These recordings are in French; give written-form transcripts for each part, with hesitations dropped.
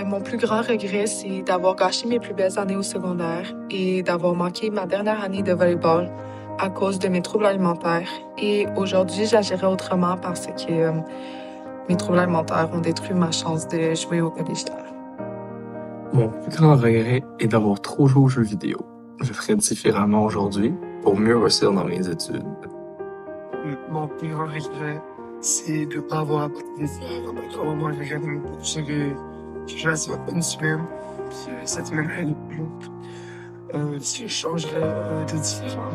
Mon plus grand regret, c'est d'avoir gâché mes plus belles années au secondaire et d'avoir manqué ma dernière année de volleyball à cause de mes troubles alimentaires. Et aujourd'hui, j'agirais autrement parce que mes troubles alimentaires ont détruit ma chance de jouer au collégial. Mon plus grand regret est d'avoir trop joué aux jeux vidéo. Je ferais différemment aujourd'hui pour mieux réussir dans mes études. Mon plus grand regret, c'est de ne pas avoir apporté des efforts. Moi, je regarde mes cours, je reste une semaine, puis cette semaine, elle est plus longue. Si je changerais de différent,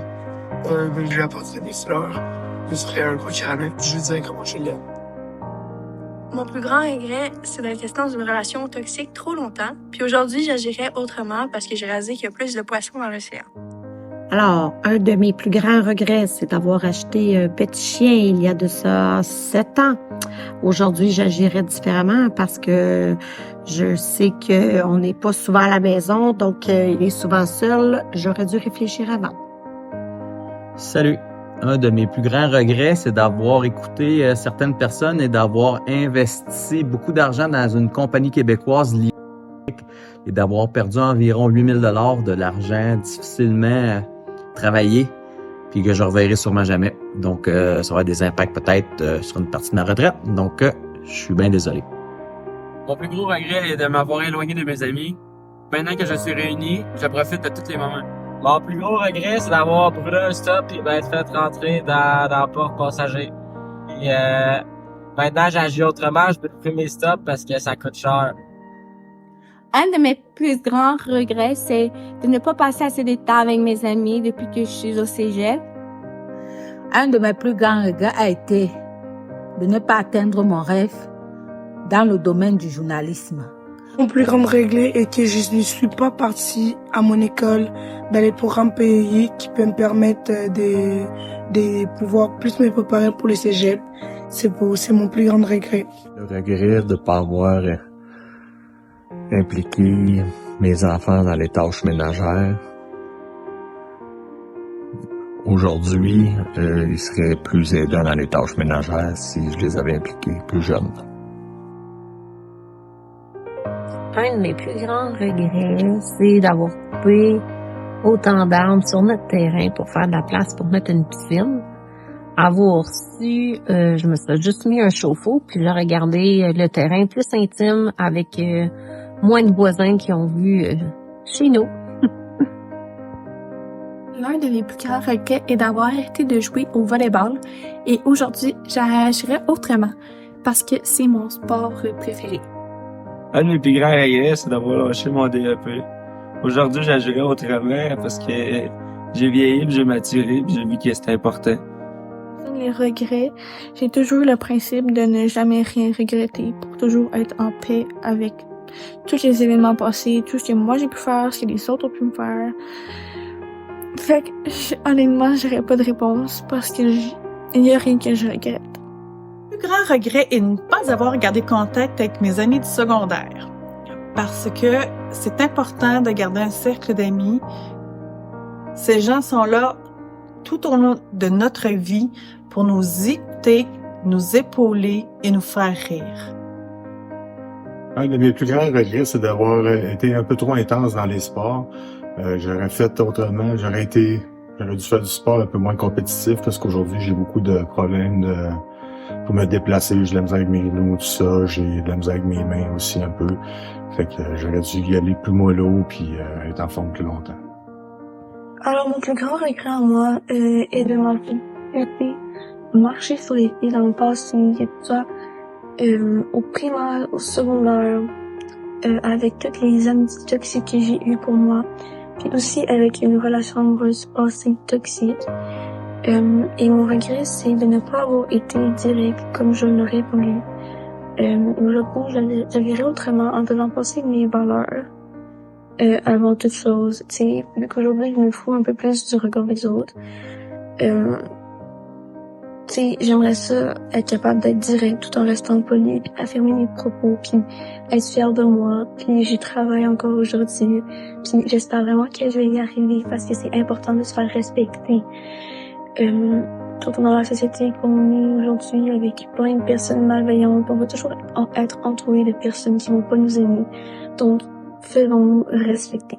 je lui apporterais des fleurs, je serais un gros caramel, puis je lui dirais comment je l'aime. Mon plus grand regret, c'est d'être resté dans une relation toxique trop longtemps. Puis aujourd'hui, j'agirais autrement parce que j'ai réalisé qu'il y a plus de poissons dans l'océan. Alors, un de mes plus grands regrets, c'est d'avoir acheté un petit chien il y a de ça 7 ans. Aujourd'hui, j'agirais différemment parce que je sais qu'on n'est pas souvent à la maison, donc il est souvent seul. J'aurais dû réfléchir avant. Salut! Un de mes plus grands regrets, c'est d'avoir écouté certaines personnes et d'avoir investi beaucoup d'argent dans une compagnie québécoise et d'avoir perdu environ 8 000 $ de l'argent difficilement travaillé puis que je reverrai sûrement jamais. Donc, ça aura des impacts peut-être sur une partie de ma retraite. Donc, je suis bien désolé. Mon plus gros regret est de m'avoir éloigné de mes amis. Maintenant que je suis réuni, je profite de tous les moments. Mon plus gros regret, c'est d'avoir brûlé un stop et d'être fait rentrer dans le port passager. Et maintenant, j'agis autrement, je peux plus mes stops parce que ça coûte cher. Un de mes plus grands regrets, c'est de ne pas passer assez de temps avec mes amis depuis que je suis au cégep. Un de mes plus grands regrets a été de ne pas atteindre mon rêve dans le domaine du journalisme. Mon plus grand regret est que je ne suis pas partie à mon école dans les programmes PEI qui peuvent me permettre de pouvoir plus me préparer pour le cégep. C'est mon plus grand regret. Le regret de ne pas avoir impliqué mes enfants dans les tâches ménagères. Aujourd'hui, ils seraient plus aidants dans les tâches ménagères si je les avais impliqués plus jeunes. Un de mes plus grands regrets, c'est d'avoir coupé autant d'arbres sur notre terrain pour faire de la place pour mettre une piscine. Avoir su, je me suis juste mis un chauffe-eau, puis là, regardé le terrain plus intime avec moins de voisins qui ont vu chez nous. L'un de mes plus grands regrets est d'avoir arrêté de jouer au volleyball et aujourd'hui, j'agirais autrement parce que c'est mon sport préféré. Un de mes plus grands regrets, c'est d'avoir lâché mon DEP. Aujourd'hui, j'agirais autrement parce que j'ai vieilli, j'ai maturé, j'ai vu que c'était important. Les regrets, j'ai toujours eu le principe de ne jamais rien regretter pour toujours être en paix avec tous les événements passés, tout ce que moi j'ai pu faire, ce que les autres ont pu me faire. Fait que, honnêtement, j'aurais pas de réponse parce que il y a rien que je regrette. Le plus grand regret est de ne pas avoir gardé contact avec mes amis du secondaire. Parce que c'est important de garder un cercle d'amis. Ces gens sont là tout au long de notre vie pour nous écouter, nous épauler et nous faire rire. Un de mes plus grands regrets, c'est d'avoir été un peu trop intense dans les sports. J'aurais fait autrement, j'aurais dû faire du sport un peu moins compétitif parce qu'aujourd'hui, j'ai beaucoup de problèmes pour me déplacer. J'ai de la misère avec mes genoux, tout ça. J'ai de la misère avec mes mains aussi un peu. Fait que j'aurais dû y aller plus mollo puis être en forme plus longtemps. Alors, mon plus grand regret à moi est de m'avoir marché sur les pieds dans le passé, et tout ça, au primaire, au secondaire, avec toutes les amis toxiques que j'ai eues pour moi, puis aussi avec une relation amoureuse passée toxique. Et mon regret, c'est de ne pas avoir été direct comme je l'aurais voulu. J'agirais autrement en faisant passer mes valeurs avant toute chose. Tu sais, vu qu'aujourd'hui, je me fous un peu plus du regard des autres. Tu sais, j'aimerais ça être capable d'être direct tout en restant poli, puis affirmer mes propos, puis être fière de moi. Puis j'y travaille encore aujourd'hui. Puis j'espère vraiment que je vais y arriver parce que c'est important de se faire respecter. surtout dans la société qu'on est aujourd'hui, avec plein de personnes malveillantes. On va toujours être entouré de personnes qui vont pas nous aimer. Donc, faisons-nous respecter.